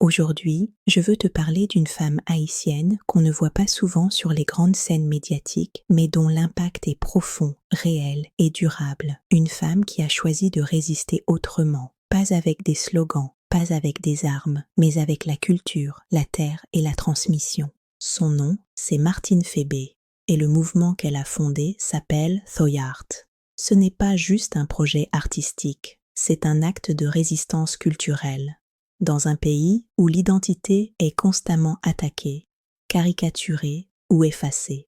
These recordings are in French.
Aujourd'hui, je veux te parler d'une femme haïtienne qu'on ne voit pas souvent sur les grandes scènes médiatiques, mais dont l'impact est profond, réel et durable. Une femme qui a choisi de résister autrement, pas avec des slogans, pas avec des armes, mais avec la culture, la terre et la transmission. Son nom, c'est Martine Fébé, et le mouvement qu'elle a fondé s'appelle Thoyart. Ce n'est pas juste un projet artistique, c'est un acte de résistance culturelle. Dans un pays où l'identité est constamment attaquée, caricaturée ou effacée.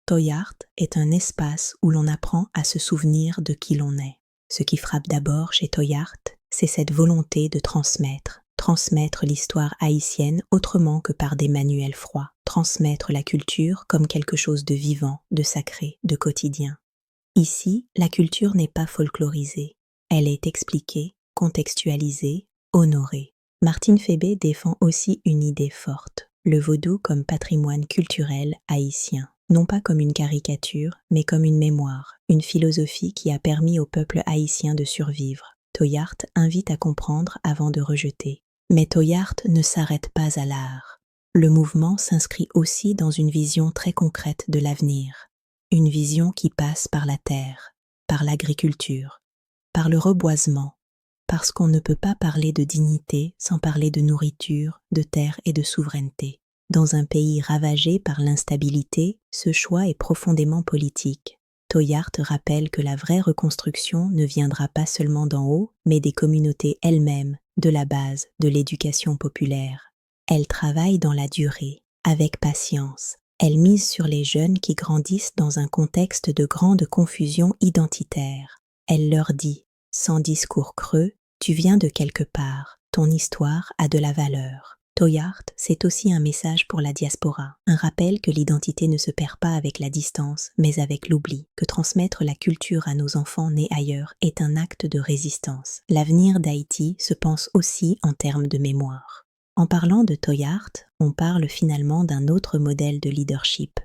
Thoyart est un espace où l'on apprend à se souvenir de qui l'on est. Ce qui frappe d'abord chez Thoyart, c'est cette volonté de transmettre l'histoire haïtienne autrement que par des manuels froids, transmettre la culture comme quelque chose de vivant, de sacré, de quotidien. Ici, la culture n'est pas folklorisée, elle est expliquée, contextualisée, honorée. Martine Fébé défend aussi une idée forte, le vaudou comme patrimoine culturel haïtien, non pas comme une caricature, mais comme une mémoire, une philosophie qui a permis au peuple haïtien de survivre. Thoyart invite à comprendre avant de rejeter. Mais Thoyart ne s'arrête pas à l'art. Le mouvement s'inscrit aussi dans une vision très concrète de l'avenir, une vision qui passe par la terre, par l'agriculture, par le reboisement, parce qu'on ne peut pas parler de dignité sans parler de nourriture, de terre et de souveraineté. Dans un pays ravagé par l'instabilité, ce choix est profondément politique. Thoyart rappelle que la vraie reconstruction ne viendra pas seulement d'en haut, mais des communautés elles-mêmes, de la base, de l'éducation populaire. Elle travaille dans la durée, avec patience. Elle mise sur les jeunes qui grandissent dans un contexte de grande confusion identitaire. Elle leur dit, sans discours creux, tu viens de quelque part, ton histoire a de la valeur. Thoyart, c'est aussi un message pour la diaspora, un rappel que l'identité ne se perd pas avec la distance, mais avec l'oubli, que transmettre la culture à nos enfants nés ailleurs est un acte de résistance. L'avenir d'Haïti se pense aussi en termes de mémoire. En parlant de Thoyart, on parle finalement d'un autre modèle de leadership.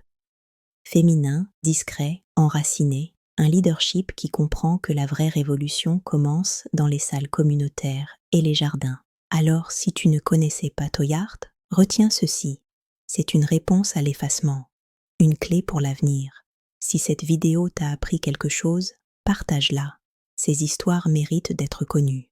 Féminin, discret, enraciné, un leadership qui comprend que la vraie révolution commence dans les salles communautaires et les jardins. Alors, si tu ne connaissais pas Thoyart, retiens ceci. C'est une réponse à l'effacement, une clé pour l'avenir. Si cette vidéo t'a appris quelque chose, partage-la. Ces histoires méritent d'être connues.